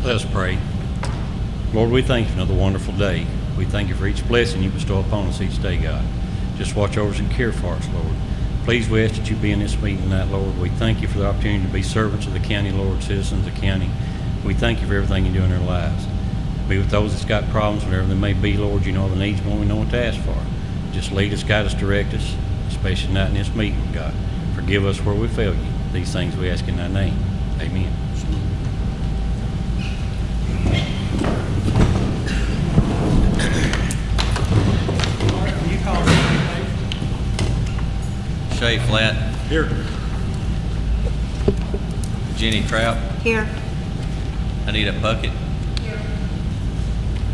Let us pray. Lord, we thank you for another wonderful day. We thank you for each blessing you bestow upon us each day, God. Just watch over us and care for us, Lord. Please, we ask that you be in this meeting tonight, Lord. We thank you for the opportunity to be servants of the county, Lord, citizens of the county. We thank you for everything you do in our lives. Be with those that's got problems, whatever they may be, Lord. You know the needs when we know what to ask for. Just lead us, guide us, direct us, especially tonight in this meeting, God. Forgive us where we fail you. These things we ask in thy name. Amen. Shay Flatt. Here. Jenny Trout. Here. Anita Puckett. Here.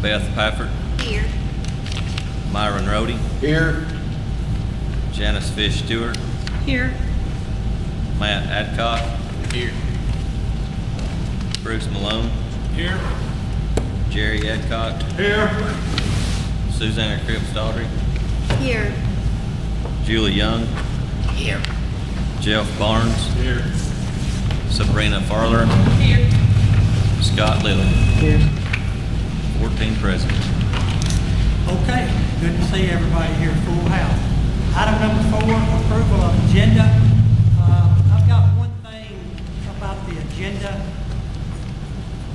Beth Pafford. Here. Myron Rhodey. Here. Janice Fish Stewart. Here. Matt Adcock. Here. Bruce Malone. Here. Jerry Adcock. Here. Susanna Cripps Daughtry. Here. Julie Young. Here. Jeff Barnes. Here. Sabrina Farler. Here. Scott Little. Here. 14 present. Okay, good to see everybody here, full house. Item number 4, approval of agenda. I've got one thing about the agenda.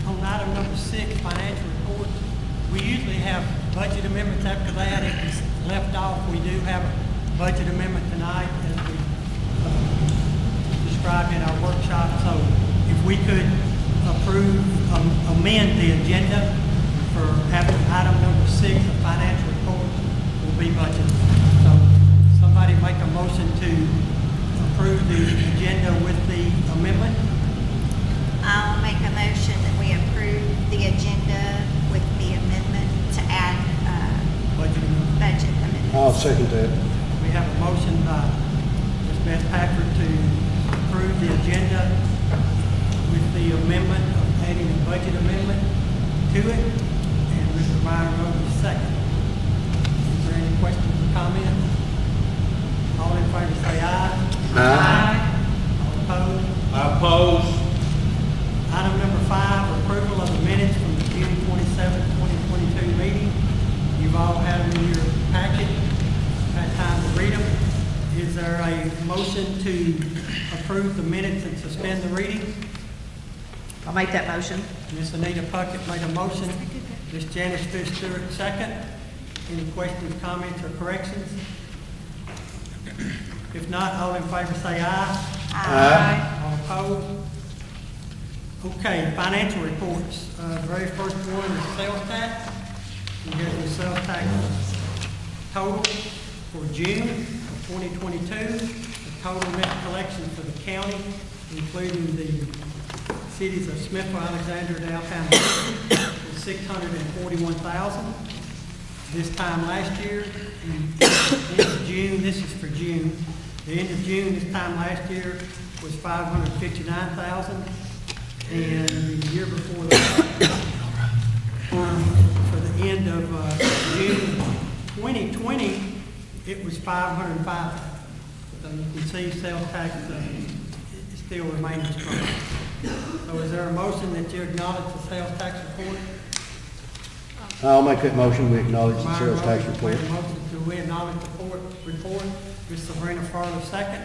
On item number 6, financial report, we usually have budget amendments after that. It was left off. We do have a budget amendment tonight as we described in our workshop. So if we could approve, amend the agenda for having item number 6, the financial report will be budgeted. So somebody make a motion to approve the agenda with the amendment. I'll make a motion that we approve the agenda with the amendment to add Budget amendment. budget amendments. I'll second that. We have a motion by Ms. Beth Packard to approve the agenda with the amendment of adding a budget amendment to it, and Mr. Myron Rhodes second. Is there any questions or comments? All in favor say aye. Aye. All opposed? I oppose. Item number 5, approval of the minutes from the June 27, 2022 meeting. You've all had them in your packet, had time to read them. Is there a motion to approve the minutes and suspend the reading? I'll make that motion. Ms. Anita Puckett made a motion. Ms. Janice Fish Stewart second. Any questions, comments, or corrections? If not, all in favor say aye. Aye. All opposed? Okay, financial reports. The very first one is sales tax. We have the sales tax total for June of 2022. The total net collection for the county, including the cities of Smithville, Alexandria, and Alpine, was $641,000. This time last year, in end of June, this is for June. The end of June this time last year was $559,000. And the year before that, for the end of June 2020, it was $505,000. So you can see sales tax is still remaining strong. So is there a motion that you acknowledge the sales tax report? I'll make that motion. We acknowledge the sales tax Myron report. Rhodes made a motion to we acknowledge the report. Ms. Sabrina Farler second.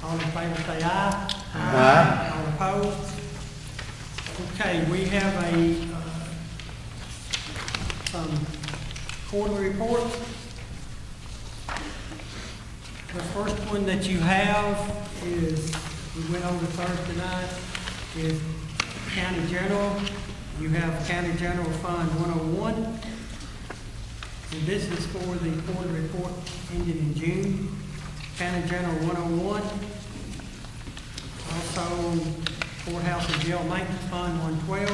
All in favor say aye. Aye. All opposed? Okay, we have some quarterly reports. The first one that you have is, we went over Thursday night, is County General. You have County General Fund 101. And this is for the quarterly report ending in June. County General 101. Also, Courthouse and Jail Maintenance Fund 112,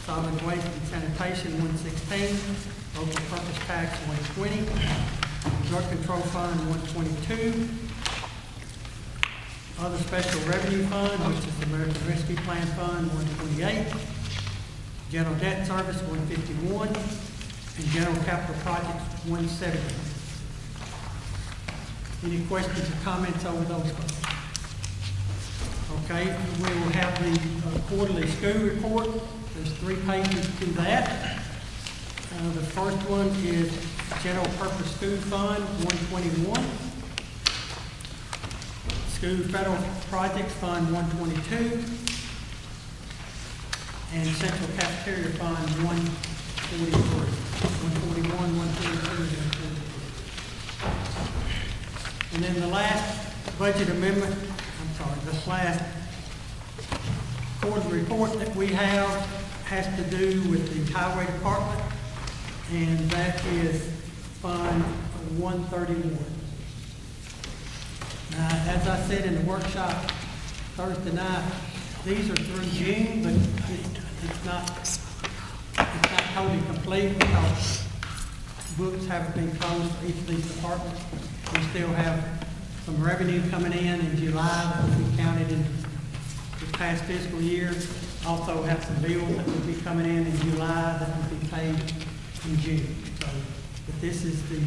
Solid Waste and Sanitation 116, Local Purpose Tax 120, Drug Control Fund 122, Other Special Revenue Fund, which is the American Rescue Plan Fund 128, General Debt Service 151, and General Capital Projects 170. Any questions or comments over those funds? Okay, we will have the quarterly school report There's 3 pages to that. The first one is General Purpose School Fund, 121. School Federal Projects Fund, 122. And Central Cafeteria Fund, 143. 141, 142, and then the last budget amendment, this last quarterly report that we have has to do with the Highway Department, and that is Fund 131. Now, as I said in the workshop Thursday night, these are through June, but it's not totally complete because books haven't been closed for each of these departments. We still have some revenue coming in July that will be counted in the past fiscal year. Also have some bills that will be coming in July that will be paid in June. So, but this is the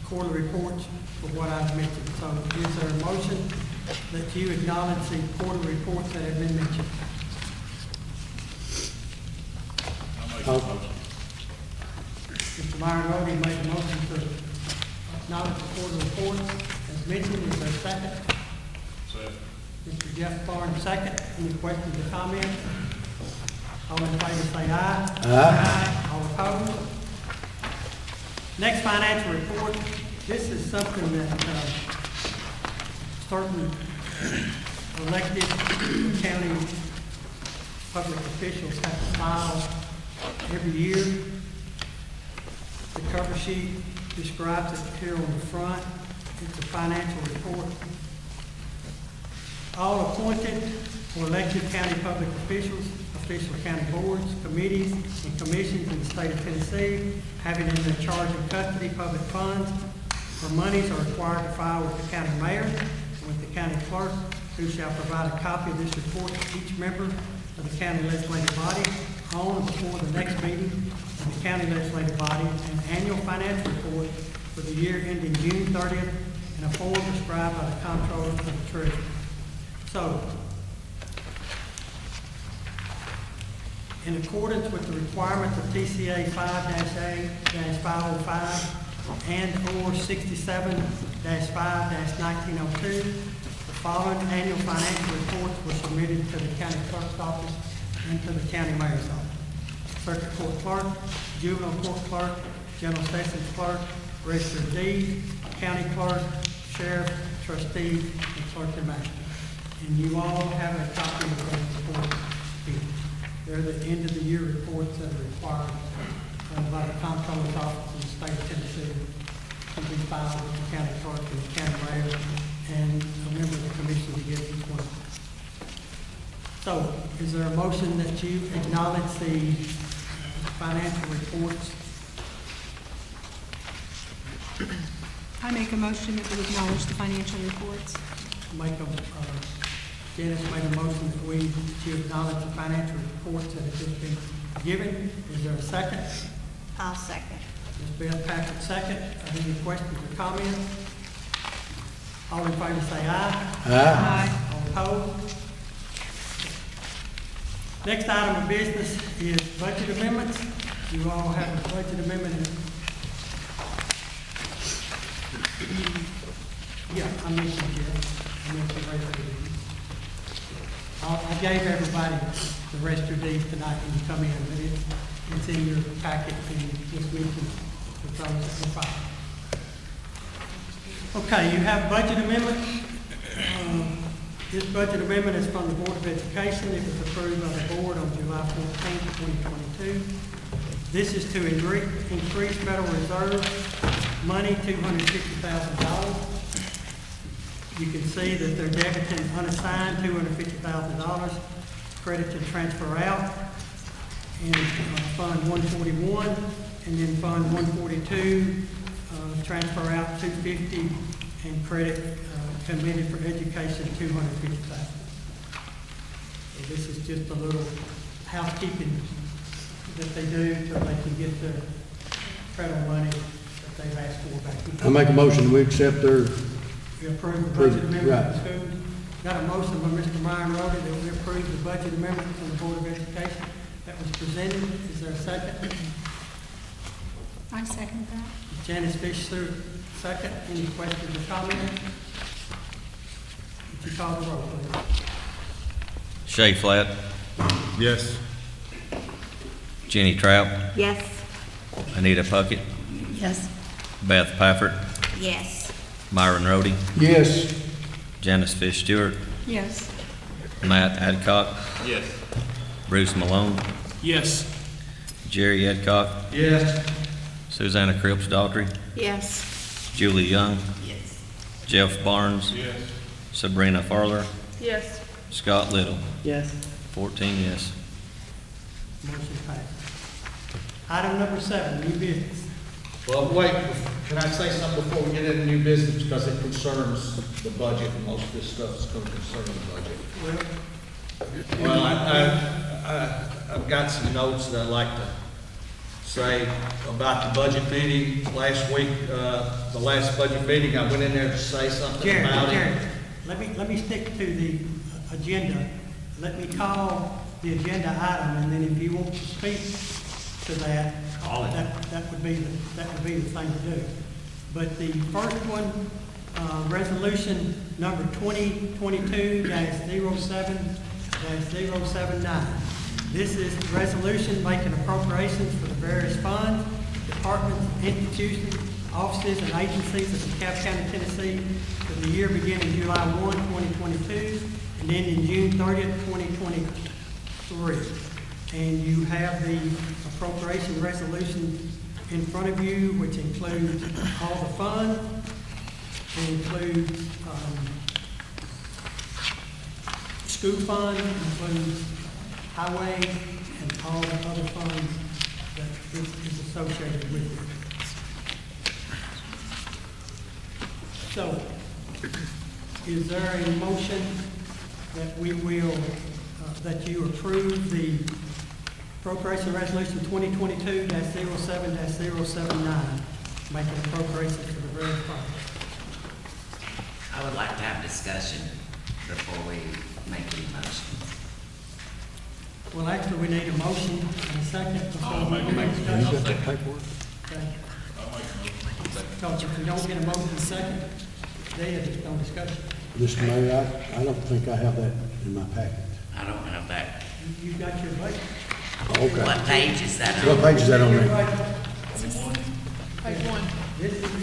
quarterly reports for what I've mentioned. So is there a motion that you acknowledge the quarterly reports that have been mentioned? Mr. Myron Rhodey made a motion to acknowledge the quarterly reports as mentioned. Is there a second? Second. Mr. Jeff Barnes, second. Any questions or comments? All in favor say aye. Aye. All opposed? Next financial report. This is something that certain elected county public officials have to file every year. The cover sheet describes it here on the front. It's a financial report. All appointed or elected county public officials, official county boards, committees, and commissions in the state of Tennessee, having in their charge and custody public funds or monies, are required to file with the county mayor and with the county clerk, who shall provide a copy of this report to each member of the county legislative body on or before the next meeting of the county legislative body, an annual financial report for the year ending June 30th in a form prescribed by the comptroller of the treasury. So, in accordance with the requirements of TCA 5-A-505 and/or 67-5-1902, the following annual financial reports were submitted to the county clerk's office and to the county mayor's office. Circuit court clerk, juvenile court clerk, general sessions clerk, register of deeds, county clerk, sheriff, trustee, and clerk and master. And you all have a copy of those reports here. They're the end of the year reports that are required by the comptroller's office in the state of Tennessee to be filed with the county clerk and the county mayor and a member of the commission to get each one. So, is there a motion that you acknowledge the financial reports? I make a motion that we acknowledge the financial reports. Janice made a motion that you acknowledge the financial reports that have just been given. Is there a second? I'll second. Ms. Beth Patrick, second. Are there any questions or comments? All in favor say aye. Aye. All opposed? Next item of business is budget amendments. You all have a budget amendment. Yeah, I mentioned Jeff. I mentioned Ray. I gave everybody the rest of your deeds tonight when you come in, but it's in your packet and just mentioned the those that were filed. Okay, you have budget amendment. This budget amendment is from the Board of Education. It was approved by the board on July 14th, 2022. This is to increase Federal Reserve money, $250,000. You can see that they're debiting unassigned $250,000, credit to transfer out, and Fund 141, and then Fund 142, transfer out $250,000, and credit committed for education $250,000. So this is just a little housekeeping that they do so they can get their federal money that they've asked for back in. I make a motion, we accept their, We approve the budget amendment Right. for schools. Got a motion by Mr. Ryan Rhodey that we approve the budget amendment from the Board of Education that was presented. Is there a second? I second that. Janice Fisher, second. Any questions or comments? Would you call the roll, please? Shay Flat, Yes. Jenny Trout, Yes. Anita Puckett, Yes. Beth Pafford, Yes. Myron Rhodey, Yes. Janice Fish Stewart, Yes. Matt Adcock, Yes. Bruce Malone, Yes. Jerry Adcock, Yes. Susanna Cripps Daughtry, Yes. Julie Young, Yes. Jeff Barnes, Yes. Sabrina Farler, Yes. Scott Little. Yes. 14 yes. Motion passed. Item number 7, new business. Well, wait, can I say something before we get into new business, because it concerns the budget, and most of this stuff is going to concern the budget. Well, I've got some notes that I'd like to say about the budget meeting last week, the last budget meeting, I went in there to say something Jerry, about it. Jerry, let me stick to the agenda. Let me call the agenda item, and then if you want to speak to that, that would be the thing to do. But the first one, resolution number 2022-07-079. This is the resolution making appropriations for the various funds, departments, institutions, offices, and agencies of DeKalb County, Tennessee for the year beginning July 1, 2022, and ending June 30th, 2023. And you have the appropriation resolution in front of you, which includes all the funds, it includes school fund, includes highway, and all the other funds that is associated with it. So, is there a motion that we will, that you approve the appropriation resolution 2022-07-079, making appropriations for the various funds? I would like to have discussion before we make any motions. Well, actually, we need a motion and a second before I'll we make a make motion. discussion. You got that paperwork? Okay. Because if we don't get a motion and a second, then it's no discussion. Mr. Mayor, I don't think I have that in my packet. I don't have that. You've got your budget. Okay. What page is that What on? page is that on Your there? budget. This is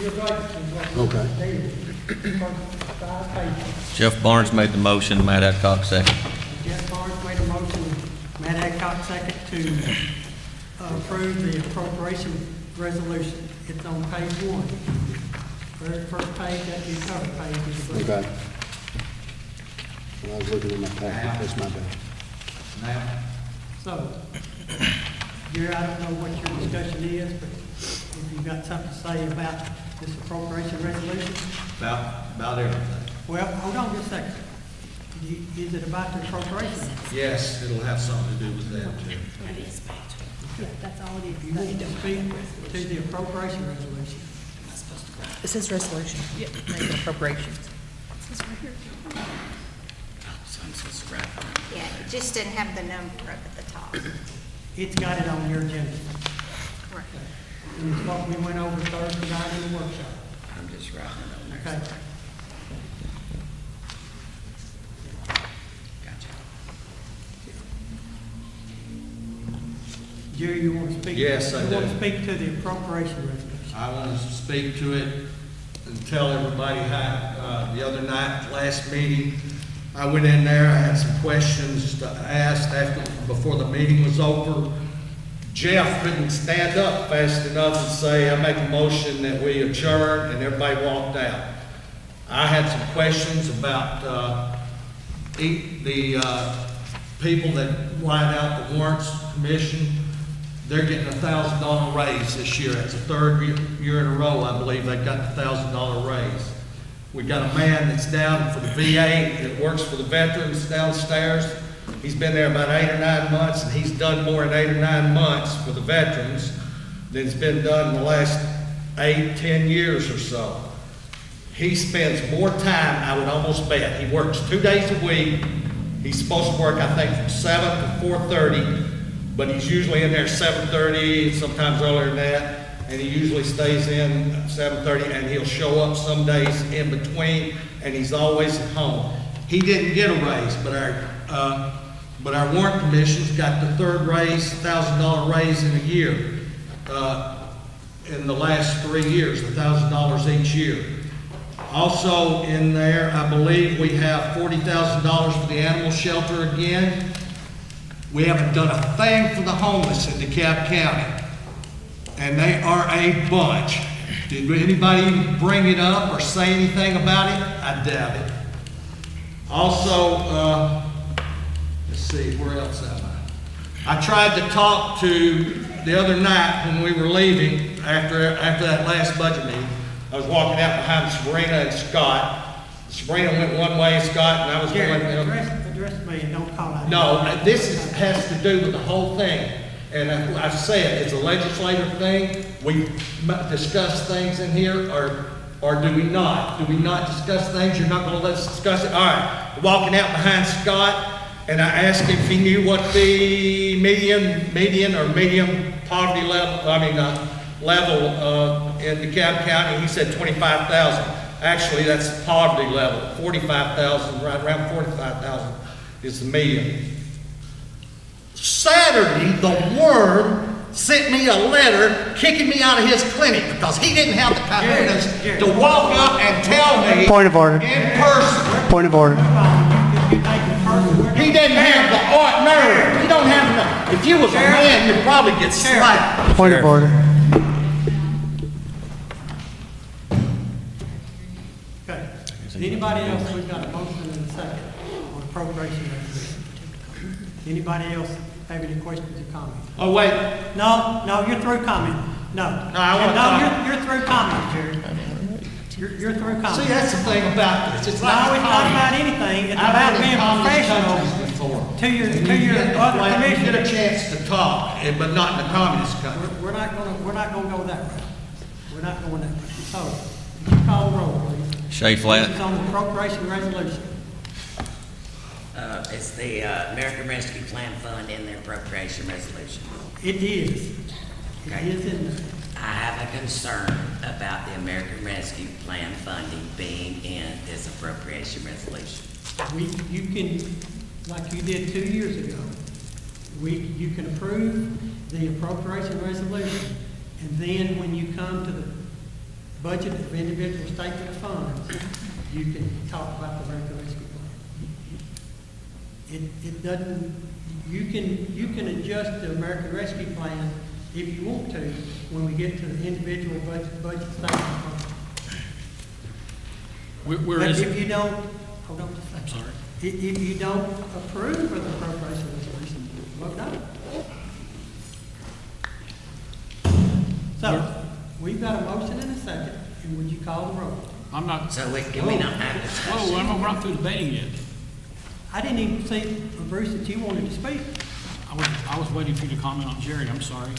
your budget. is what we Okay. dated. First 5 pages. Jeff Barnes made the motion, Matt Adcock second. Jeff Barnes made a motion, Matt Adcock second, to approve the appropriation resolution. It's on page 1. Very first page, that's your cover page. is the budget. Okay. When I was looking in my packet, that's my bad. Now, So, Jerry, I don't know what your discussion is, but if you've got something to say about this appropriation resolution, about everything. well, hold on just a second. Is it about the appropriation? Yes, it'll have something to do with that, too. That is page. That's all it is. You want to speak to the appropriation resolution? Am I supposed to grab? It says resolution, making appropriations. It says right here. Oh, so I'm supposed to grab it. Yeah, it just didn't have the number up at the top. It's got it on your agenda. Correct. And it's what we went over Thursday night in the workshop. I'm just writing it on there. Okay. Gotcha. Jerry, you want to speak? Yes, I You want do. to speak to the appropriation resolution? I want to speak to it and tell everybody how, the other night, last meeting, I went in there, I had some questions to ask before the meeting was over. Jeff couldn't stand up fast enough and say, I make a motion that we adjourn, and everybody walked out. I had some questions about, the people that write out the warrants commission. They're getting a $1,000 raise this year. It's the third year in a row, I believe, they've got the $1,000 raise. We got a man that's down for the VA that works for the veterans downstairs. He's been there about 8 or 9 months, and he's done more in 8 or 9 months for the veterans than's been done in the last 8, 10 years or so. he spends more time, I would almost bet. He works 2 days a week. He's supposed to work, I think, from 7 to 4:30, but he's usually in there 7:30, sometimes earlier than that, and he usually stays in 7:30, and he'll show up some days in between, and he's always at home. He didn't get a raise, but our warrant commission's got the third raise, $1,000 raise in a year, in the last 3 years, $1,000 each year. Also in there, I believe we have $40,000 for the animal shelter again. We haven't done a thing for the homeless in DeKalb County, and they are a bunch. Did anybody even bring it up or say anything about it? I doubt it. Also, let's see, where else am I? I tried to talk to the other night when we were leaving after that last budget meeting. I was walking out behind Sabrina and Scott. Sabrina went one way, Scott, and I was going Jerry, the other. address me and don't call out. No, has to do with the whole thing. And I've said, it's a legislative thing. We discuss things in here, or do we not? Do we not discuss things? You're not gonna let us discuss it? All right, walking out behind Scott, and I asked him if he knew what the median or medium poverty level in DeKalb County. He said 25,000. Actually, that's poverty level. 45,000, right around 45,000 is the median. Saturday, the worm sent me a letter kicking me out of his clinic because he didn't have the confidence to walk up and tell me Point of order. in person. Point of order. He didn't have the art nerve. You don't have the. If you was a man, you'd probably get slapped. Point of order. Okay. Anybody else, we've got a motion and a second on appropriation resolution. Anybody else have any questions or comments? Oh, wait. No, you're through comment. No. I want to comment. You're through comment, Jerry. You're through comment. See, that's the thing about this. It's No, not it's not about anything. It's I've about been in being communist professional countries before. to your And you get other you get a commissioners. chance to talk, but not in a communist country. We're not gonna go that way. We're not going that way. So, you call the roll, please. Shay This is Flat, on the appropriation resolution. It's the American Rescue Plan Fund in their appropriation resolution. It is. Okay. It is in there. I have a concern about the American Rescue Plan funding being in this appropriation resolution. You can, like you did 2 years ago, you can approve the appropriation resolution, and then when you come to the budget of individual statement of funds, you can talk about the American Rescue Plan. It doesn't, you can adjust the American Rescue Plan if you want to, when we get to the individual budget statement of funds. Where But is if it? you don't, hold on just a second. Sorry. If you don't approve of the appropriation resolution, vote no. So, we've got a motion and a second, and would you call the roll? I'm not, So can we not have discussion? whoa, I'm not through debating yet. I didn't even see, Bruce, that you wanted to speak. I was waiting for you to comment on Jerry, I'm sorry.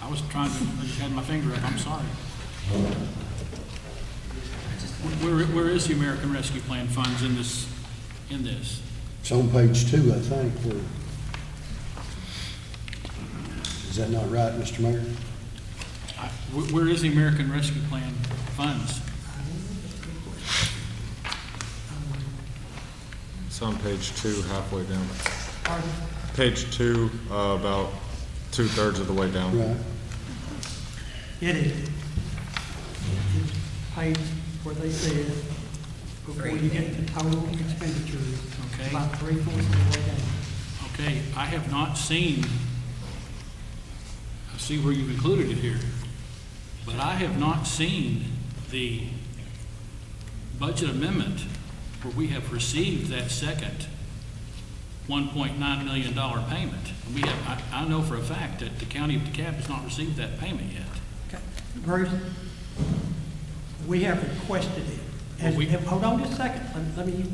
I just had my finger up, I'm sorry. Where is the American Rescue Plan funds in this? It's on page 2, I think. Is that not right, Mr. Mayor? Where is the American Rescue Plan funds? It's on page 2, halfway down. Pardon? Page 2, about 2/3 of the way down. Right. It is. It's page where they said, before you get to total expenditures, Okay. about 3/4 of the way down. Okay, I have not seen, I see where you've included it here, but I have not seen the budget amendment where we have received that second $1.9 million payment. We have, I know for a fact that the county of DeKalb has not received that payment yet. Okay. Bruce, we have requested it. Well, we- Hold on just a second. Let me,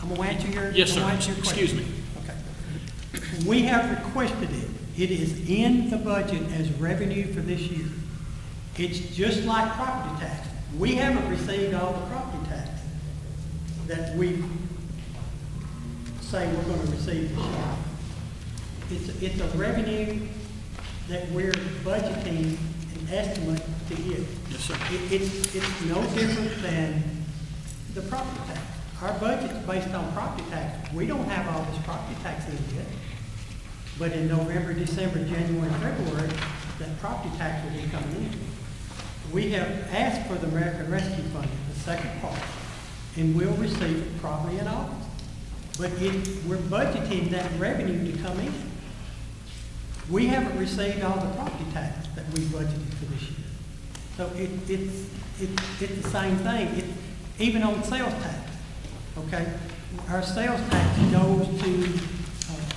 I'm gonna answer your. Yes, I'm gonna sir. answer your Excuse question. me. Okay. We have requested it. It is in the budget as revenue for this year. It's just like property tax. We haven't received all the property tax that we say we're gonna receive this year. It's a revenue that we're budgeting an estimate to get. Yes, sir. It's no different than the property tax. Our budget's based on property tax. We don't have all this property tax in yet. But in November, December, January, and February, that property tax will be coming in. We have asked for the American Rescue Fund, the second part, and we'll receive it probably in August. But we're budgeting that revenue to come in. We haven't received all the property tax that we budgeted for this year. So it's the same thing, even on sales tax, okay? Our sales tax goes to,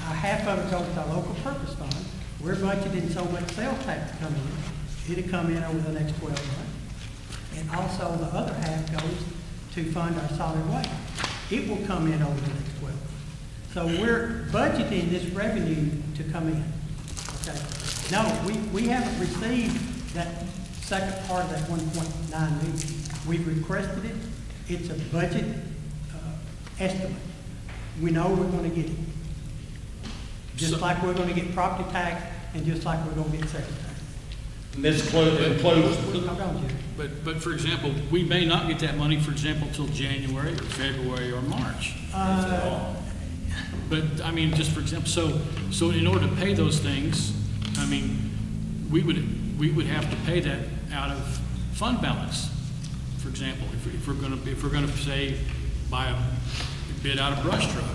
half of it goes to our local purpose fund. We're budgeting so much sales tax to come in, it'll come in over the next 12 months. And also the other half goes to fund our solid waste. It will come in over the next 12 months. So we're budgeting this revenue to come in, okay? No, we haven't received that second part of that 1.9 million. We've requested it. It's a budget estimate. We know we're gonna get it. Just like we're gonna get property tax and just like we're gonna get sales tax. And this includes, Hold on, Jerry. But for example, we may not get that money, for example, till January or February or March. But, I mean, just for example, so in order to pay those things, I mean, we would have to pay that out of fund balance. For example, if we're gonna say, buy a bid out a brush truck,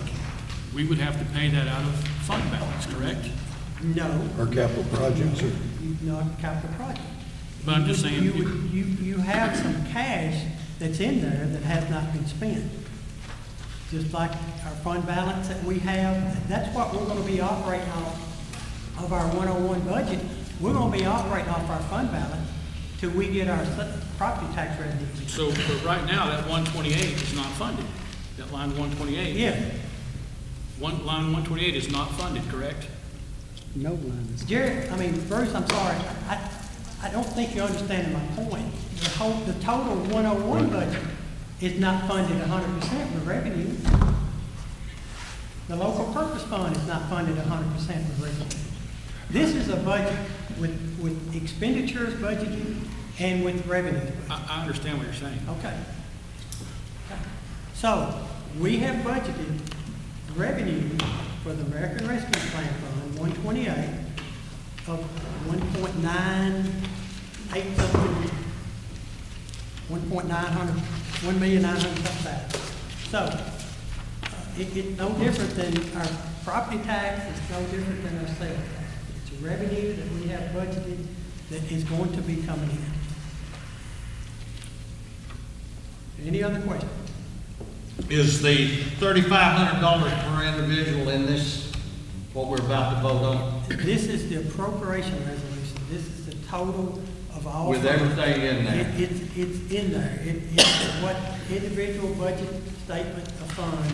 we would have to pay that out of fund balance, correct? No. Our capital projects are. Not capital project. But I'm just saying, You have some cash that's in there that has not been spent. Just like our fund balance that we have, that's what we're gonna be operating off of our 101 budget. We're gonna be operating off our fund balance till we get our property tax revenue. so, but right now, that 128 is not funded. That line 128. Yeah. Line 128 is not funded, correct? No line. Bruce, I'm sorry, I don't think you're understanding my point. The total 101 budget is not funded 100% with revenue. The local purpose fund is not funded 100% with revenue. This is a budget with expenditures budgeted and with revenue. I understand what you're saying. Okay. So, we have budgeted revenue for the American Rescue Plan Fund, 128, of 1.98 something, 1,900 something. So, it's no different than our property tax, it's no different than our sales tax. It's a revenue that we have budgeted that is going to be coming in. Any other questions? is the $3,500 per individual in this, what we're about to vote on? This is the appropriation resolution. This is the total of all. With funds. everything in there? It's in there. It's what individual budget statement of funds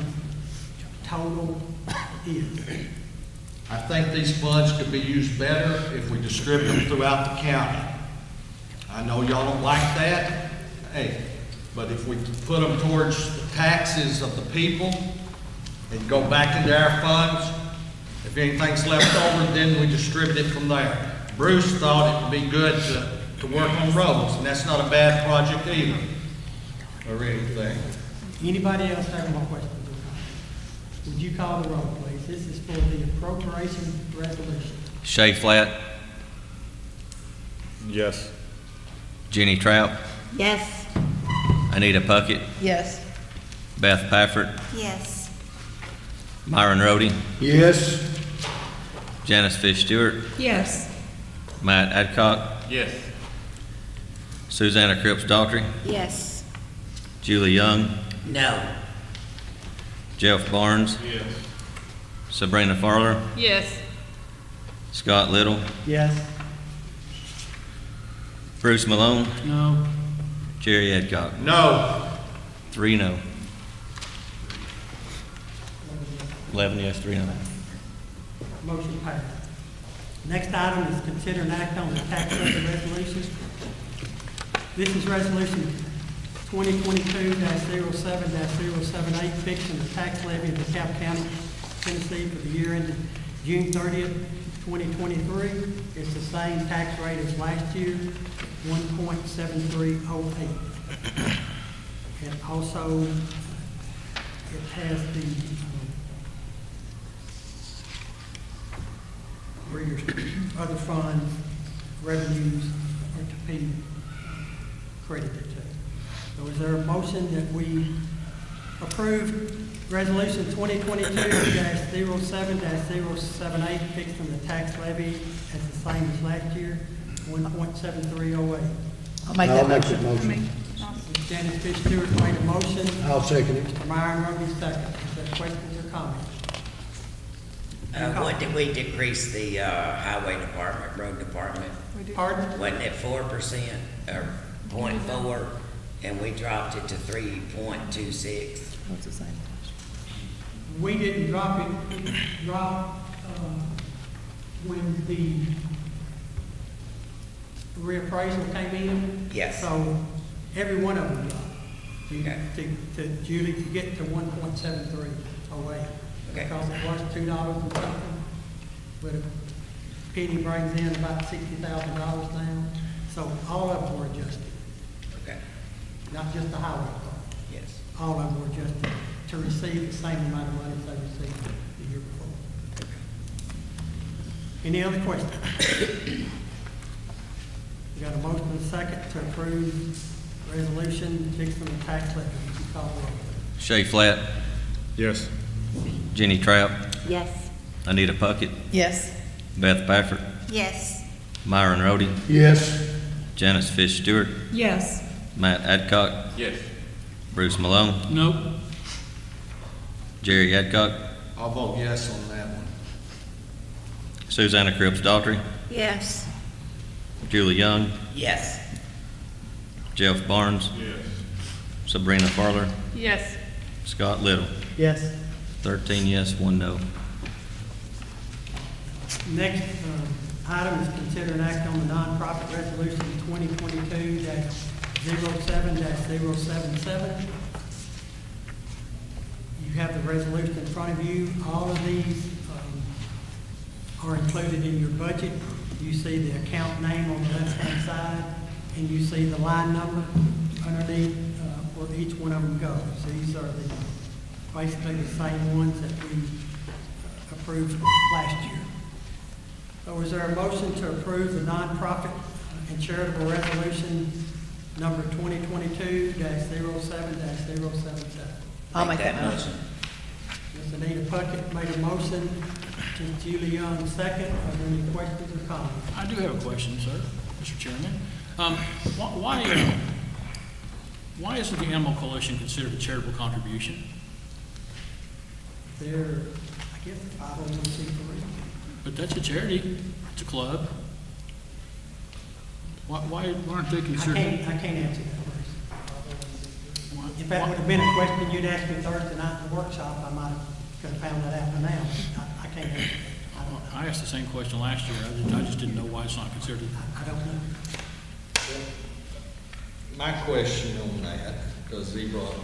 total is. I think these funds could be used better if we distribute them throughout the county. I know y'all don't like that, hey, but if we put them towards the taxes of the people and go back into our funds, if anything's left over, then we distribute it from there. Bruce thought it would be good to work on roads, and that's not a bad project either, or anything. Anybody else have more questions? Would you call the roll, please? This is for the appropriation resolution. Shay Flat, Yes. Jenny Trout, Yes. Anita Puckett, Yes. Beth Pafford, Yes. Myron Rhodey, Yes. Janice Fish Stewart, Yes. Matt Adcock, Yes. Susanna Cripps Daughtry, Yes. Julie Young, No. Jeff Barnes, Yes. Sabrina Farler, Yes. Scott Little, Yes. Bruce Malone, No. Jerry Adcock. No. 3 no. 11 yes, 3 no. Motion passed. Next item is consider an act on the tax levy resolution. This is resolution 2022-07-078, fixing the tax levy of DeKalb County, Tennessee for the year ended June 30th, 2023. It's the same tax rate as last year, 1.7308. And also, it has the, where your other funds, revenues are to be credited to. So is there a motion that we approve Resolution 2022-07-078, fixing the tax levy as the same as last year, 1.7308? I'll make that motion. Me. Janice Fish Stewart made a motion. I'll second it. Mr. Myron Roby second. Is there questions or comments? What did we decrease the, highway department, road department? Pardon? Wasn't it 4% or 0.4, and we dropped it to 3.26? What's the same? We didn't drop it, we dropped, when the reappraisal came in. Yes. So every one of them dropped. Okay. To Julie, to get to 1.7308. Okay. Because it was $2 and something, but a penny brings in about $60,000 now. So all of them were adjusted, Okay, not just the highway department. yes. All of them were adjusted to receive the same amount of money as they received the year before. Any other questions? We got a motion and a second to approve resolution fixing the tax levy. Would you call the roll? Shay Flat, Yes. Jenny Trapp, Yes. Anita Puckett, Yes. Beth Baffert, Yes. Myron Rhodey, Yes. Janice Fish Stewart, Yes. Matt Adcock, Yes. Bruce Malone, Nope. Jerry Adcock, I'll vote yes on that one. Susanna Cripps Daughtry, Yes. Julie Young, Yes. Jeff Barnes, Yes. Sabrina Farler, Yes. Scott Little. Yes. 13 yes, 1 no. Next item is consider an act on the nonprofit resolution 2022-07-077. You have the resolution in front of you. All of these are included in your budget. You see the account name on the left-hand side, and you see the line number underneath where each one of them goes. These are basically the same ones that we approved last year. So is there a motion to approve the nonprofit and charitable resolution number 2022-07-077? I'll make that motion. Ms. Anita Puckett made a motion, Ms. Julie Young second. Are there any questions or comments? I do have a question, sir, Mr. Chairman. Why isn't the Animal Coalition considered a charitable contribution? They're, I guess, 501c3. But that's a charity, it's a club. Why aren't they I considered? can't answer that question. why- If that would have been a question you'd asked me Thursday night in the workshop, I might have found that out by now. I can't answer that. I don't know. I asked the same question last year, I just didn't know why it's not considered. I don't know. My question on that, because he brought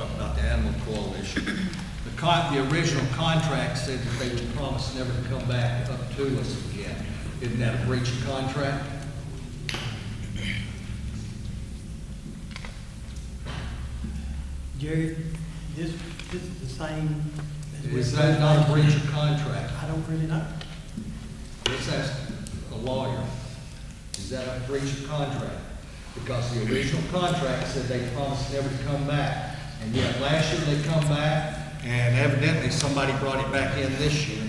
up about the Animal Coalition. The original contract said that they would promise never to come back up to us again. Isn't that a breach of contract? Jerry, this is the same. as we Is that not a approved breach last of contract? year. I don't really know. Let's ask a lawyer. Is that a breach of contract? Because the original contract said they promised never to come back. And yet last year they come back, and evidently somebody brought it back in this year.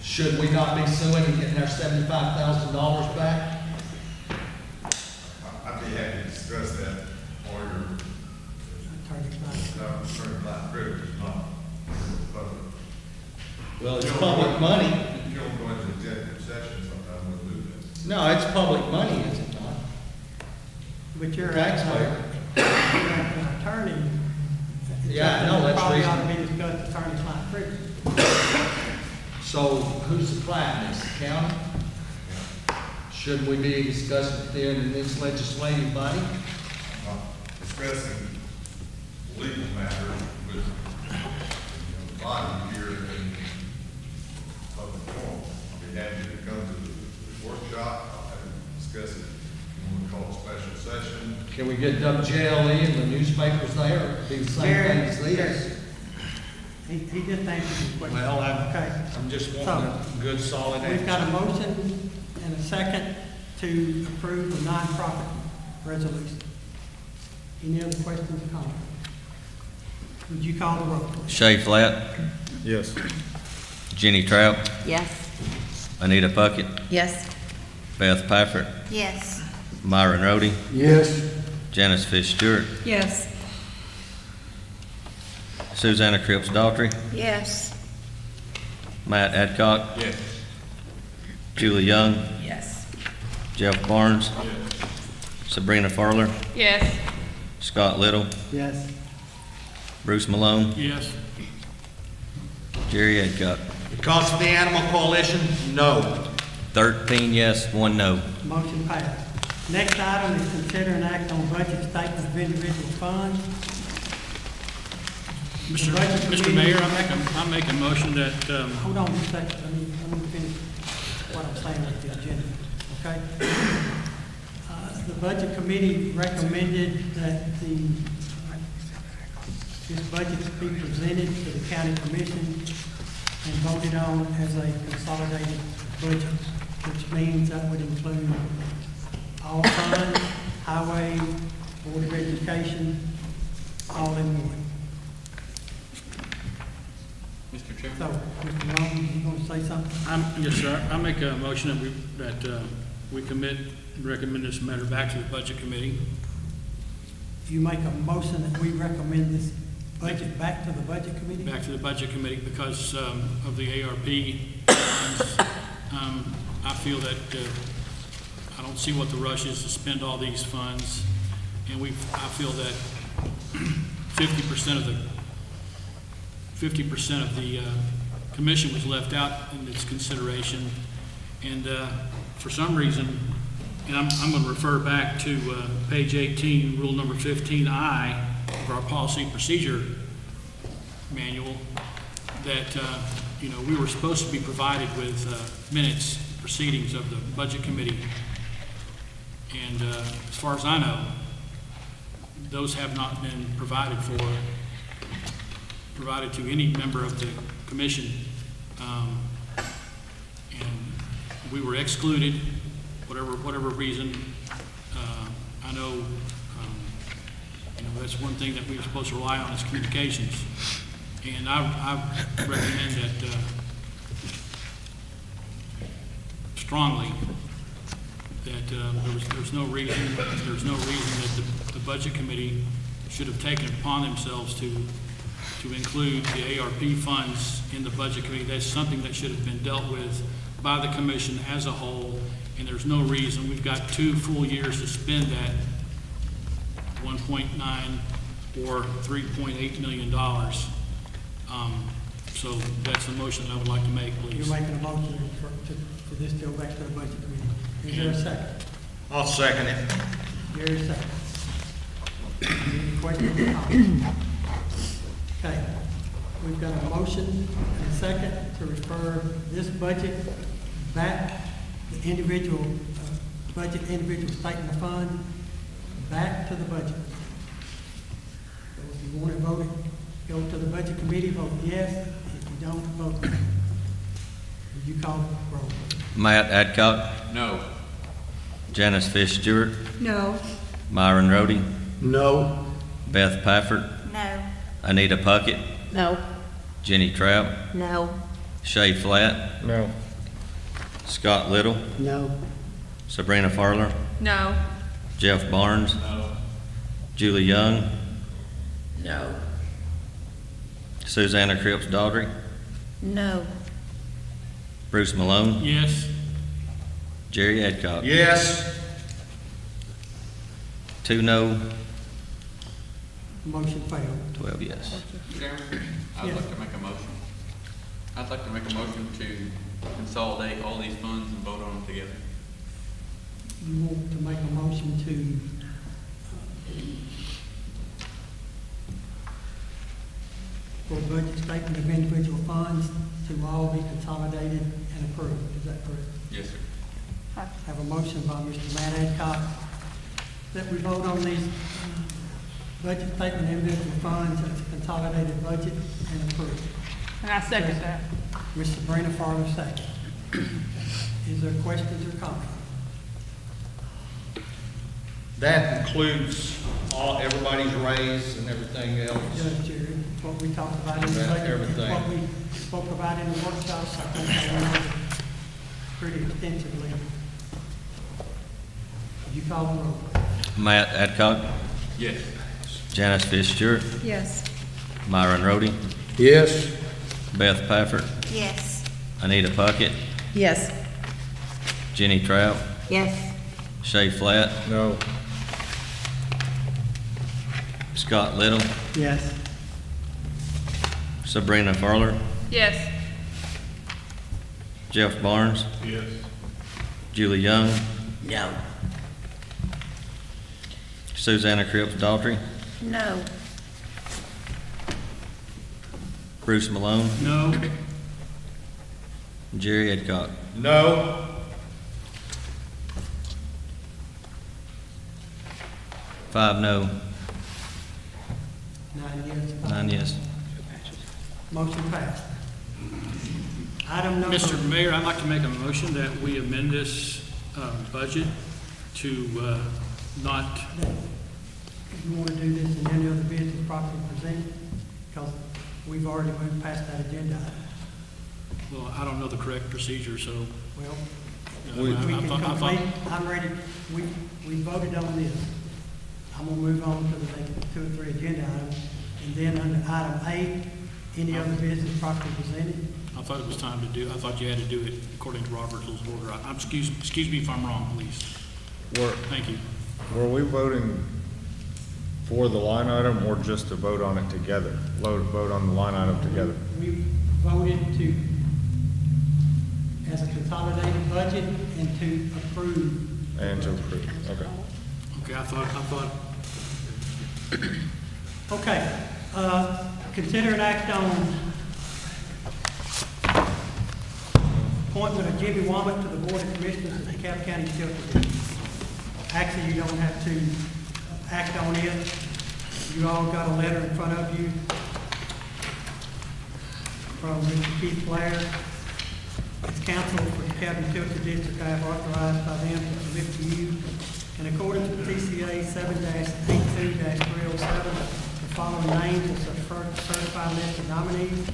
Should we not be suing and getting our $75,000 back? I'd be happy to discuss that, or your, certified privilege, not public. Well, it's public money. If you don't go into executive session, sometimes we'll do that. No, it's public money, is it not? But you're Taxpayer. an attorney. Yeah, I know, that's Probably reasonable. ought to be discussed attorney-client privilege. So who's the client, is the county? Should we be discussing it then in this legislative body? Discussing legal matters with the body here in public forum. I'll be happy to come to the workshop. I'll have to discuss it. If you want to call a special session. Can we get WJLE and the newspapers there, or be the same thing as this? He just answered your question. Well, Okay. I'm just wanting a good solid We've got a answer. motion and a second to approve the nonprofit resolution. Any other questions or comments? Would you call the roll, please? Shay Flat, Yes. Jenny Trout, Yes. Anita Puckett, Yes. Beth Pafford, Yes. Myron Rhodey, Yes. Janice Fish-Stewart, Yes. Susanna Cripps Daughtry, Yes. Matt Adcock, Yes. Julie Young, Yes. Jeff Barnes, Sabrina Farler, Yes. Scott Little, Yes. Bruce Malone, Yes. Jerry Adcock. Because of the Animal Coalition, no. 13 yes, 1 no. Motion passed. Next item is consider an act on budget statement of individual funds. Mr. Budget Mr. committee- Mayor, I make a motion that, Hold on a second, let me finish what I'm saying with the agenda, okay? The budget committee recommended that this budget be presented to the county commission and voted on as a consolidated budget, which means that would include all funds, highway, board of education, all in one. Mr. Chairman. So, Mr. Long, you gonna say something? Yes, sir. I make a motion that we recommend this matter back to the Budget Committee. You make a motion that we recommend this budget back to the budget committee? Back to the Budget Committee because of the ARP. I feel that I don't see what the rush is to spend all these funds. And I feel that 50% of the commission was left out in its consideration. And for some reason, and I'm going to refer back to page 18, rule number 15I of our policy procedure manual, that, we were supposed to be provided with minutes, proceedings of the Budget Committee. And as far as I know, those have not been provided to any member of the commission. And we were excluded, whatever reason. I know, that's one thing that we were supposed to rely on is communications. And I recommend that strongly that there's no reason that the Budget Committee should have taken it upon themselves to include the ARP funds in the Budget Committee. That's something that should have been dealt with by the commission as a whole, and there's no reason. We've got 2 full years to spend that 1.9 or $3.8 million. So that's the motion that I would like to make, please. You're making a motion for this to go back to the budget committee. Is there a second? I'll second it. Gary second. Any questions or comments? Okay, we've got a motion and a second to refer this budget back, the individual, individual statement of fund, back to the budget. So if you want to vote it, go to the budget committee, vote yes. If you don't, vote no. Would you call the roll? Matt Adcock, No. Janice Fish-Stewart, No. Myron Rhodey, No. Beth Pafford, No. Anita Puckett, No. Jenny Trout, No. Shay Flat, No. Scott Little, No. Sabrina Farler, No. Jeff Barnes, Julie Young, No. Susanna Cripps Daughtry, No. Bruce Malone, Yes. Jerry Adcock. Yes. 2 no, Motion failed. 12 yes. Chairman, I'd Yes. like to make a motion. I'd like to make a motion to consolidate all these funds and vote on them together. you want to make a motion to for budget statement of individual funds to all be consolidated and approved. Is that correct? Yes, sir. Have a motion by Mr. Matt Adcock that we vote on these budget statement of individual funds as a consolidated budget and approved. And I second that. Ms. Sabrina Farmer, second. Is there questions or comments? That includes everybody's raise and everything else. Judge Jerry, what we talked about in the That budget, everything. what we spoke about in the workshops, I think I went over pretty extensively. Would you call the roll? Matt Adcock, Yes. Janice Fitzgerald, Yes. Myron Rhodey, Yes. Beth Pafford, Yes. Anita Puckett, Yes. Jenny Trout, Yes. Shay Flatt, No. Scott Little, Yes. Sabrina Farler, Yes. Jeff Barnes, Yes. Julie Young, No. Susanna Cripps Daughtry, No. Bruce Malone, No. Jerry Adcock. No. Five no, 9 yes. 9 yes. Motion passed. Item number. Mr. Mayor, I'd like to make a motion that we amend this budget to not, If you want to do this in any other business properly presented, because we've already moved past that agenda item. well, I don't know the correct procedure, so Well, We- we can I thought- complete, I'm ready, we voted on this. I'm gonna move on to the next 2 or 3 agenda items, and then under item 8, any other business properly presented. I thought it was time to do, I thought you had to do it according to Robert's Rules of Order. Excuse me if I'm wrong, please. Thank you. Were we voting for the line item or just to vote on it together? Vote on the line item together? We voted to, as a consolidated budget, and to approve. And to approve, okay. Okay, I thought, Okay, consider an act on appointment of Jimmy Womack to the Board of Commissioners of the DeKalb County Shelter District. Actually, you don't have to act on it. You all got a letter in front of you from Mr. Keith Blair. It's counsel for the DeKalb Utility District. I have authorized by them to submit to you in accordance with TCA 7-82-307, the following names as a certified list of nominees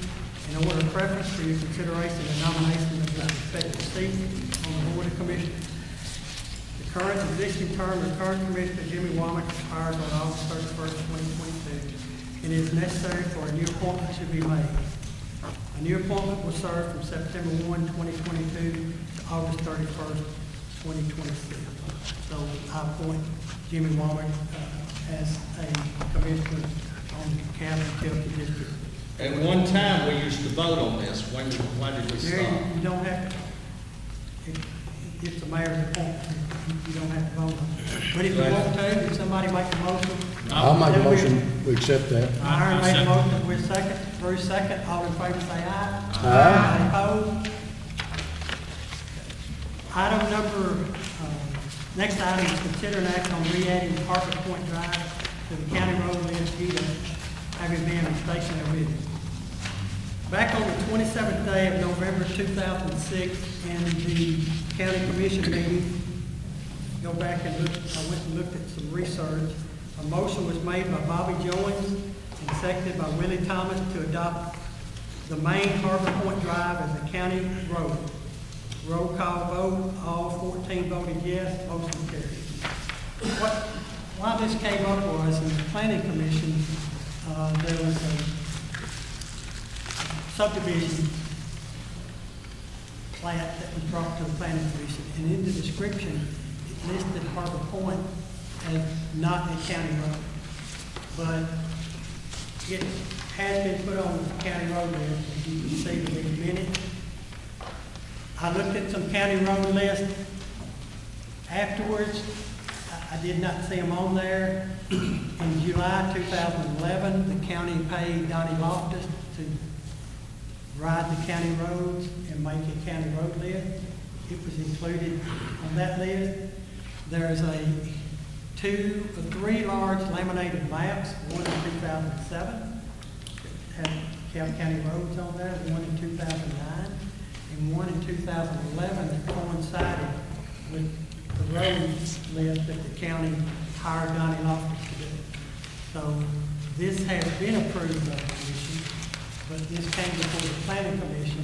in order of preference for your consideration and nomination of the respective seats on the Board of Commissioners. The current existing term of current Commissioner Jimmy Womack expires on August 31st, 2022, and it is necessary for a new appointment to be made. A new appointment will serve from September 1, 2022 to August 31st, 2026. So I appoint Jimmy Womack as a commissioner on the DeKalb Utility District. At one time, we used to vote on this. Why did we Jerry, stop? you don't have to, it's the mayor's appointment, you don't have to vote on it. But if you want to, if somebody make a motion. I'll make a then we- motion, we accept that. Myron made a second. motion, we're second, Bruce second, all in favor say aye. Aye. Any opposed? Item number, next item is consider an act on re-adding Harper Point Drive to the county road list due to having been mistaken with it. Back on the 27th day of November 2006, in the county commission meeting, go back and look, I went and looked at some research. A motion was made by Bobby Jones and seconded by Willie Thomas to adopt the main Harbor Point Drive as a county road. Roll call vote, all 14 voted yes, motion carried. Why this came up was in the planning commission, there was a subdivision plat that was brought to the planning commission, and in the description, it listed Harbor Point as not a county road. But it has been put on the county road list, as you can see in these minutes. I looked at some county road lists Afterwards, I did not see them on there. In July 2011, the county paid Donnie Loftus to ride the county roads and make a county road list. It was included on that list. There's three large laminated maps, one in 2007, that had DeKalb County roads on there, one in 2009, and one in 2011 that coincided with the road list that the county hired Donnie Loftus to do. So this has been approved by the commission, but this came before the planning commission.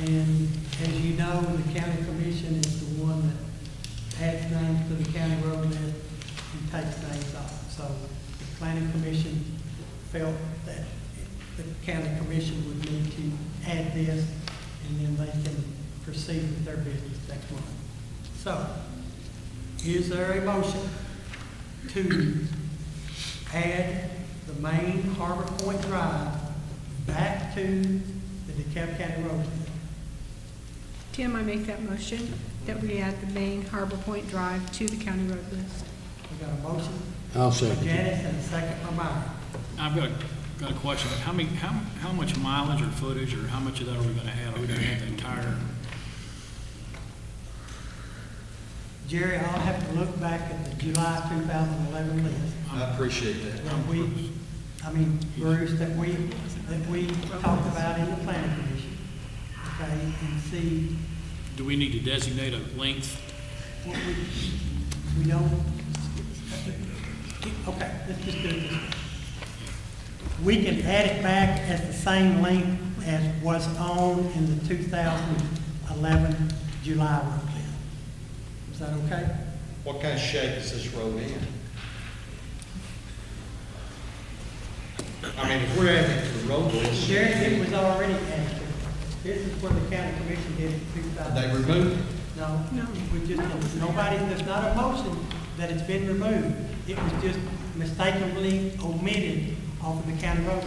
And as you know, the county commission is the one that adds names to the county road list and takes names off. So the planning commission felt that the county commission would need to add this, and then they can proceed with their business next month. So, is there a motion to add the main Harbor Point Drive back to the DeKalb County road list? Tim, I make that motion that we add the main Harbor Point Drive to the county road list. We got a motion I'll by second. Janice and a second by Myron. I've got a question. How much mileage or footage or how much of that are we gonna have? Are we gonna have the entire? Jerry, I'll have to look back at the July 2011 list. I appreciate that. Bruce, that we talked about in the planning commission, okay, and see Do we need to designate a length? what we don't, okay, let's just do it this way. We can add it back at the same length as was on in the 2011 July road list. Is that okay? What kind of shape is this road in? I mean, if we're adding it to the road list, Jerry, it was already added to. This is where the county commission did it in 2000. they removed it. No, we just, nobody, there's not a motion that it's been removed. It was just mistakenly omitted off of the county road.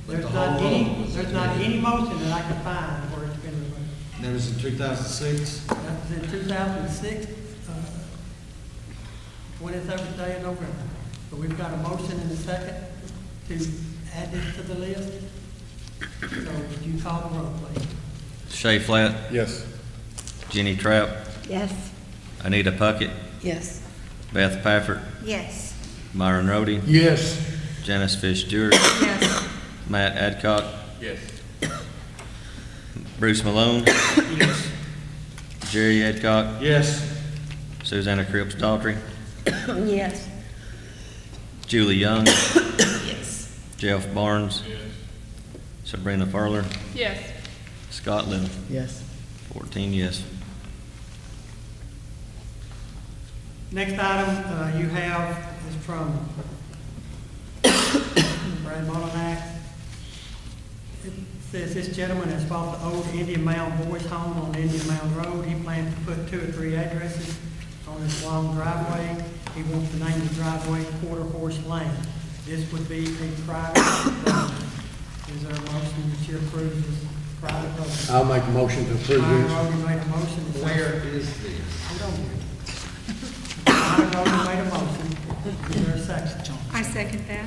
But the There's not whole any, road was there's not omitted. any motion that I can find where it's been removed. And that was in 2006. That was in 2006, 27th day of November. So we've got a motion and a second to add this to the list. So would you call the roll, please? Shay Flat, Yes. Jenny Trapp, Yes. Anita Puckett, Yes. Beth Pafford, Yes. Myron Rhodey, Yes. Janice Fish-Stewart, Yes. Matt Adcock. Yes. Bruce Malone, Yes. Jerry Adcock, Yes. Susanna Cripps Daughtry, Yes. Julie Young, Yes. Jeff Barnes, Sabrina Furler, Yes. Scott Little. Yes. 14 yes. Next item you have is from Brad Molinak. It says this gentleman has bought the old Indian Mound Boys Home on Indian Mound Road. He plans to put 2 or 3 addresses on this long driveway. He wants to name the driveway Quarter Horse Lane. This would be a private road. Is there a motion that you approve this private road? I'll make a motion to approve Myron this. Rhodey made a motion. Where is this? Hold on here. Myron Rhodey made a motion. Is there a second? I second that.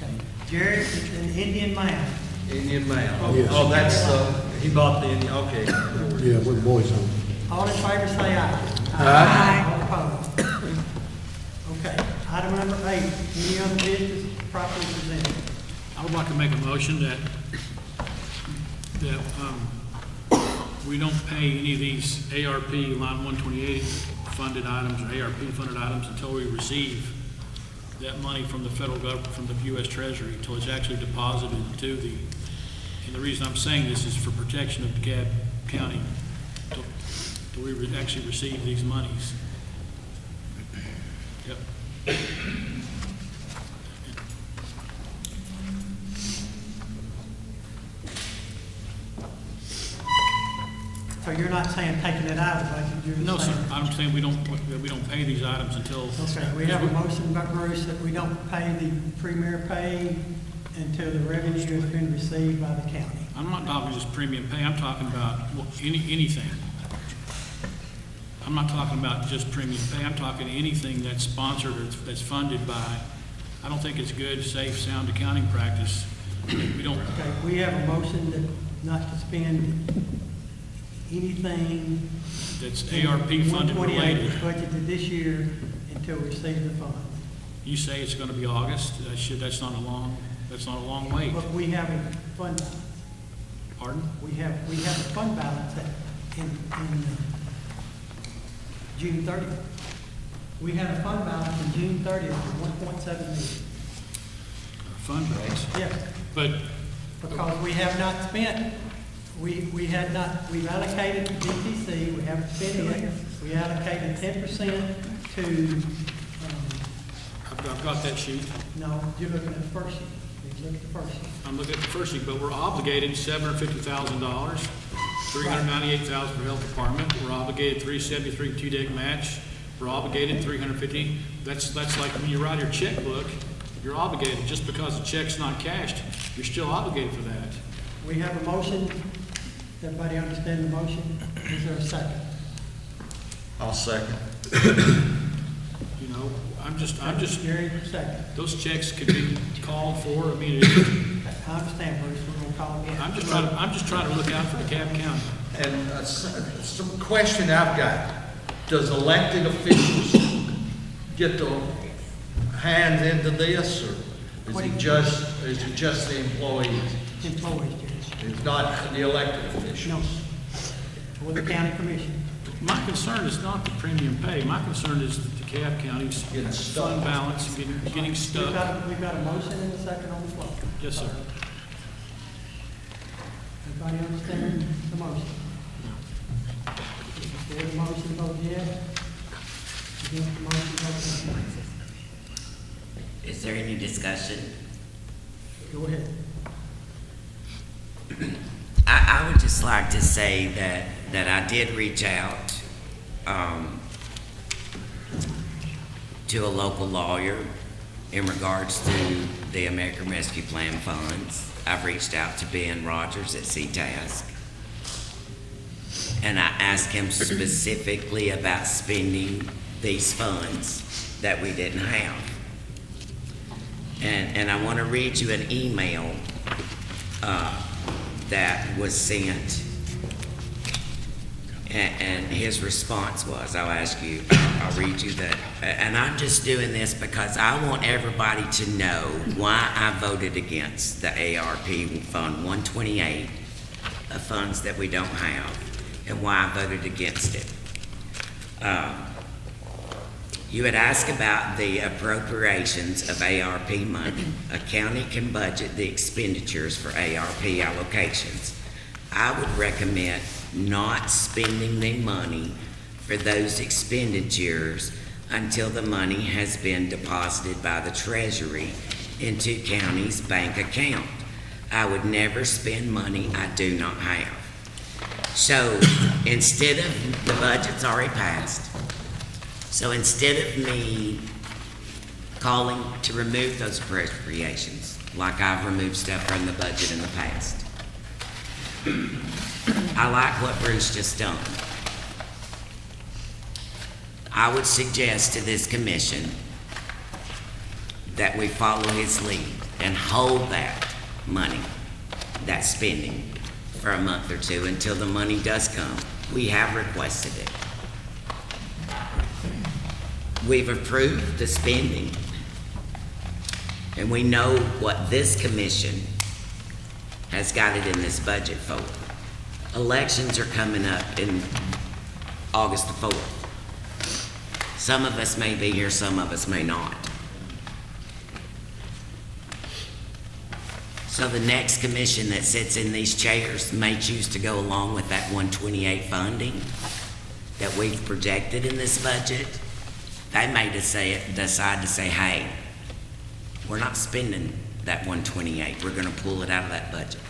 Okay. Jerry, it's an Indian Mound. Indian Mound. Yes. Oh, that's, he bought the Indian, okay. Yeah, with the boys on. All in favor, say aye. Aye. All opposed? Okay, item number 8, any other business properly presented? I would like to make a motion that we don't pay any of these ARP line 128 funded items or ARP funded items until we receive that money from the federal government, from the U.S. Treasury, until it's actually deposited to the, and the reason I'm saying this is for protection of DeKalb County, till we actually receive these monies. Yep. So you're not saying taking it out of the budget, you're No, sir, saying? I'm saying we don't pay these items until. Okay, we have a motion by Bruce that we don't pay the premier pay until the revenue has been received by the county. I'm not talking just premium pay, I'm talking about anything. I'm not talking about just premium pay, I'm talking anything that's sponsored or that's funded by, I don't think it's good, safe, sound accounting practice. We don't, Okay, we have a motion that not to spend anything. that's ARP funded 128 related. is budgeted this year until we receive the funds. You say it's gonna be August, that's not a long wait. But we have a fund balance. Pardon? We have a fund balance in June 30th. We had a fund balance in June 30th of 1.7 million. Fundraise. Yes, But because we have not spent, we've allocated to DTC, we haven't spent it. We allocated 10% to, I've got that sheet. no, you're looking at the first sheet. You look at the first sheet. I'm looking at the first sheet, but we're obligated $750,000, $398,000 for health department. We're obligated $373 two-day match. We're obligated $350. That's like when you write your checkbook, you're obligated. Just because the check's not cashed, you're still obligated for that. We have a motion. Everybody understand the motion? Is there a second? I'll second. You know, I'm just, Gary, second. those checks could be called for immediately. I understand, Bruce, we're gonna call again. I'm just trying to look out for the Cab County. And some question I've got, does elected officials get their hands into this, or is it just the employees? Employees, Judge. It's not the elected officials? No, or the county commission. My concern is not the premium pay. My concern is that the Cab County's Getting stuck. fund balance, getting stuck. We've got a motion and a second on the floor. Yes, sir. Everybody understand the motion? For the motion, vote yes. Against the motion, vote no. Is there any discussion? Go ahead. I would just like to say that I did reach out to a local lawyer in regards to the American Rescue Plan funds. I've reached out to Ben Rogers at CTASC, and I asked him specifically about spending these funds that we didn't have. And I want to read you an email that was sent, and his response was, I'll read you that, and I'm just doing this because I want everybody to know why I voted against the ARP Fund 128, the funds that we don't have, and why I voted against it. You had asked about the appropriations of ARP money. A county can budget the expenditures for ARP allocations. I would recommend not spending the money for those expenditures until the money has been deposited by the Treasury into county's bank account. I would never spend money I do not have. So instead of, the budget's already passed, so instead of me calling to remove those appropriations, like I've removed stuff from the budget in the past, I like what Bruce just done. I would suggest to this commission that we follow his lead and hold that money, that spending, for a month or two until the money does come. We have requested it. We've approved the spending, and we know what this commission has got it in this budget for. Elections are coming up in August the 4th. Some of us may be here, some of us may not. So the next commission that sits in these chairs may choose to go along with that 128 funding that we've projected in this budget. They may decide to say, hey, we're not spending that 128. We're gonna pull it out of that budget.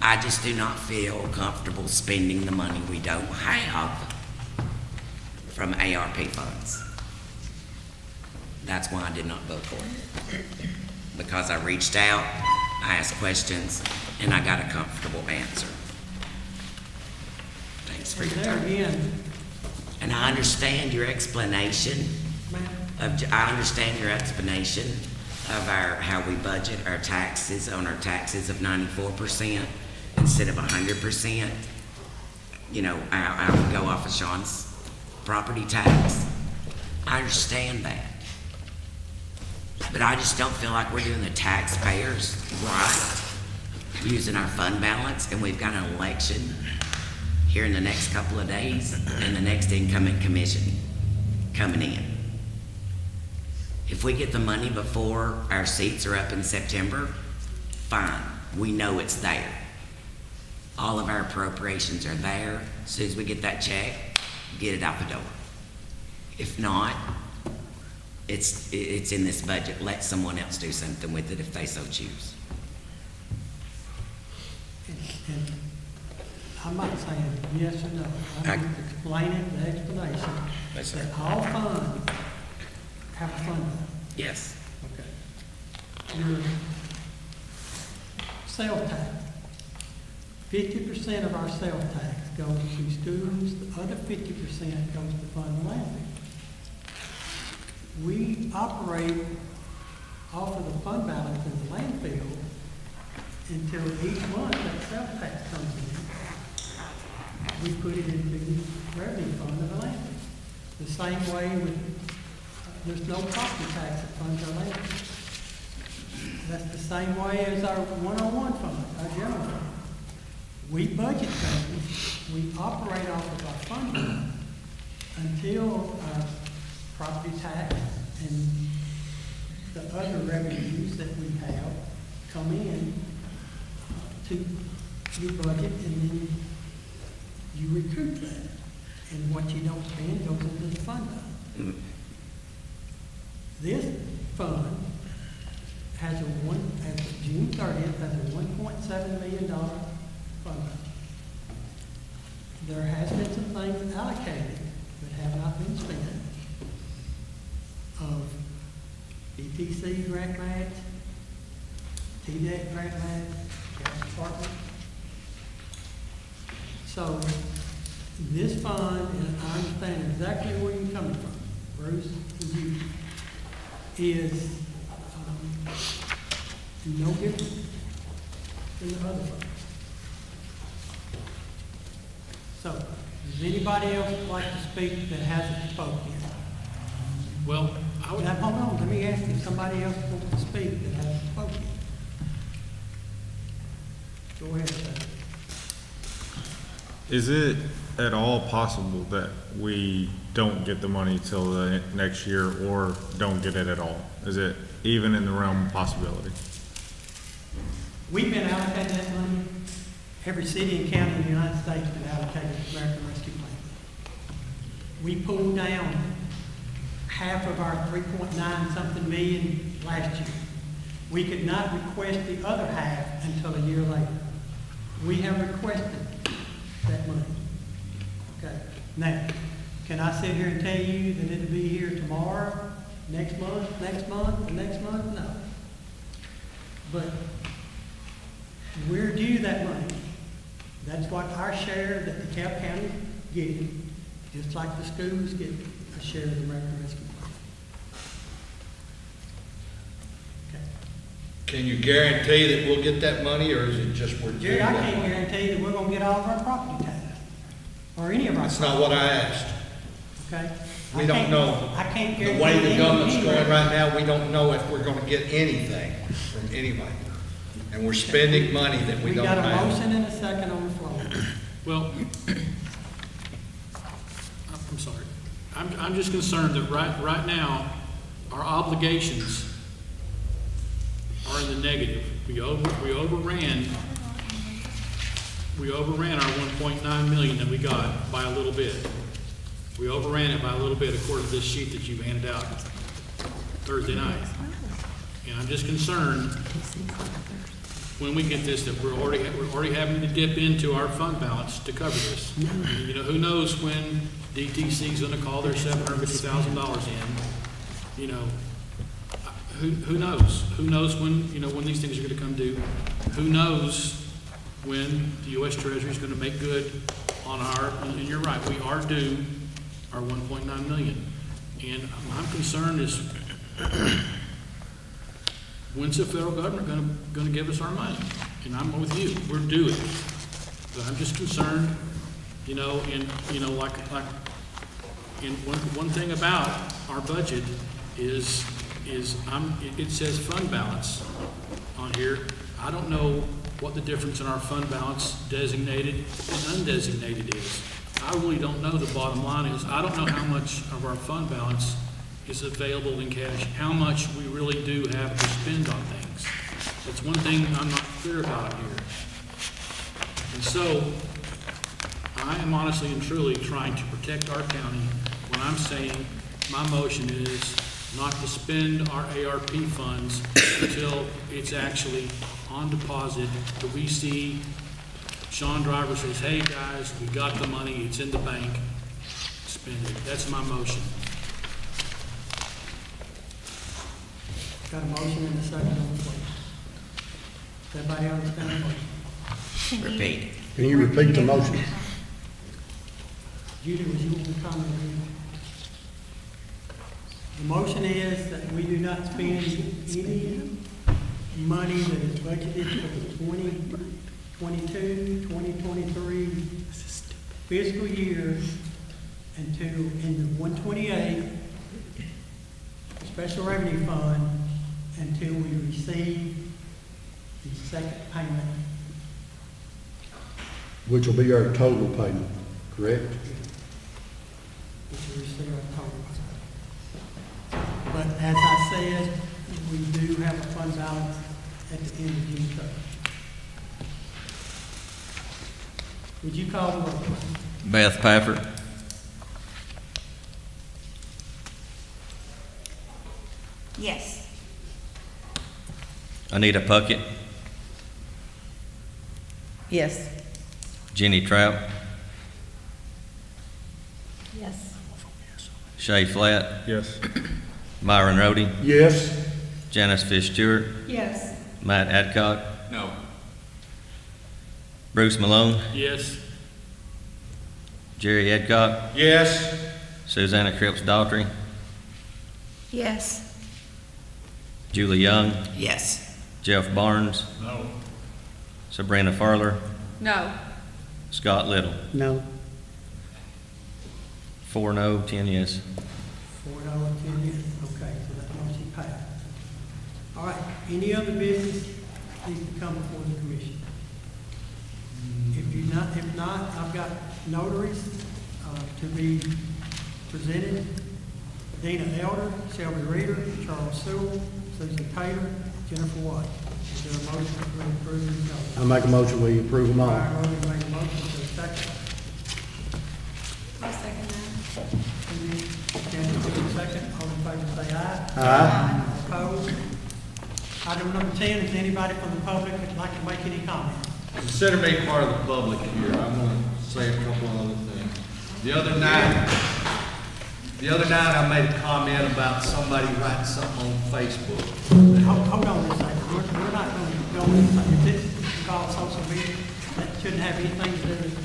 I just do not feel comfortable spending the money we don't have from ARP funds. That's why I did not vote for it. Because I reached out, I asked questions, and I got a comfortable answer. Thanks for your There time. again, understand your explanation I understand your explanation of how we budget our taxes on our taxes of 94% instead of 100%. You know, I would go off of Sean's property tax. I understand that. But I just don't feel like we're doing the taxpayers right, using our fund balance, and we've got an election here in the next couple of days, and the next incoming commission coming in. If we get the money before our seats are up in September, fine, we know it's there. All of our appropriations are there. As soon as we get that check, get it out the door. If not, it's in this budget. Let someone else do something with it if they so choose. And I'm not saying yes or no. I'm just explaining the explanation Yes, sir. that all funds have a fund balance. Yes. Okay. Your sales tax, 50% of our sales tax goes to schools, the other 50% goes to fund the landfill. We operate off of the fund balance in the landfill until each month that sales tax comes in. We put it into the revenue fund of the landfill. The same way with, there's no property tax that funds our landfill. That's the same way as our 101 fund, our general fund. We budget things, we operate off of our fund balance until our property tax and the other revenues that we have come in to your budget, and then you recoup that. And what you don't spend goes into the fund balance. This fund has as of June 30th, has a $1.7 million fund balance. There has been some things allocated that have not been spent of ETC grant match, TDEC grant match, gas department. So this fund, and I understand exactly where you're coming from, Bruce and you, is no different than the other funds. So, does anybody else like to speak that hasn't spoken yet? Well, I would, Now, hold on, let me ask you, if somebody else wants to speak that hasn't spoken yet. Go ahead, sir. Is it at all possible that we don't get the money till the next year or don't get it at all? Is it even in the realm of possibility? We've been allocating that money. Every city and county in the United States has been allocated to American Rescue Plan. We pulled down half of our 3.9 something million last year. We could not request the other half until a year later. We have requested that money. Okay. Now, can I sit here and tell you that it'll be here tomorrow, next month, the next month? No. But we're due that money. That's what our share that the DeKalb County getting, just like the schools get a share of the American Rescue Plan. Okay. Can you guarantee that we'll get that money, or is it just we're due Jerry, I that can't money? guarantee that we're gonna get all of our property tax, or any of our. That's not what I asked. Okay? We I don't can't- know. I can't The guarantee. way the government's anywhere. going right now, we don't know if we're gonna get anything from anybody. And we're spending money that we don't got a have. motion and a second on the floor. well, I'm sorry. I'm just concerned that right now, our obligations are in the negative. We overran our 1.9 million that we got by a little bit. We overran it by a little bit according to this sheet that you handed out Thursday night. And I'm just concerned when we get this, that we're already having to dip into our fund balance to cover this. You know, who knows when DTC is gonna call their $750,000 in, you know, who knows? Who knows when, you know, when these things are gonna come due? Who knows when the US Treasury is gonna make good on our, and you're right, we are due our 1.9 million. And my concern is, when's the federal government gonna give us our money? And I'm with you, we're due it. But I'm just concerned, and, and one thing about our budget is it says fund balance on here. I don't know what the difference in our fund balance designated and undesignated is. I really don't know. The bottom line is, I don't know how much of our fund balance is available in cash, how much we really do have to spend on things. That's one thing I'm not clear about here. And so, I am honestly and truly trying to protect our county when I'm saying my motion is not to spend our ARP funds until it's actually on deposit, that we see Sean Driver says, hey guys, we got the money, it's in the bank, spend it. That's my motion. Got a motion and a second on the floor. Does everybody understand the motion? Repeat. Can you repeat the motion? Judy, was you want to comment? The motion is that we do not spend any money that is budgeted for the 2022, 2023 fiscal year until in the 128 special revenue fund until we receive the second payment. Which will be our total payment, correct? Which we receive our total payment. But as I said, we do have a fund balance at the end of June 30th. Would you call the roll, please? Beth Pafford, Yes. Anita Puckett, Yes. Jenny Trout, Yes. Shay Flatt, Yes. Myron Rhodey, Yes. Janice Fish Stewart, Yes. Matt Adcock, No. Bruce Malone, Yes. Jerry Adcock, Yes. Susanna Cripps Daughtry, Yes. Julie Young, Yes. Jeff Barnes, No. Sabrina Farler, No. Scott Little. No. 4 no, 10 yes. $4.10, okay, so that motion passed. All right, any other business needs to come before the commission? If not, I've got notaries, to be presented. Dina Elder, Shelby Reader, Charles Sewell, Susan Taylor, Jennifer White. Is there a motion to approve these notaries? I make a motion, we approve them all. Brian Rowley made a motion, to second. I'll second that. Candace did a second, all in favor say aye. Aye. Opposed? Item number 10, is anybody from the public that'd like to make any comment? Consider me part of the public here. I'm gonna say a couple of other things. The other night I made a comment about somebody writing something on Facebook. Hold on a second, we're not going to go into, this is called social media, that shouldn't have anything to do with.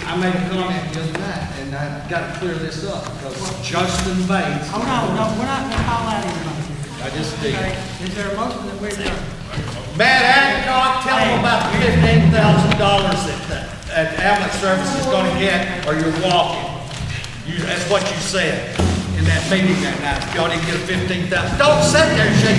I made a comment the other night, and I gotta clear this up, because Justin Bates. Hold on, no, we're not going to call out anybody. I just did. Okay, is there a motion that we're done? Matt Adcock, tell them about the $15,000 that ambulance service is gonna get, or you're walking. That's what you said in that meeting that night. Y'all didn't get a $15,000. Don't sit there and shake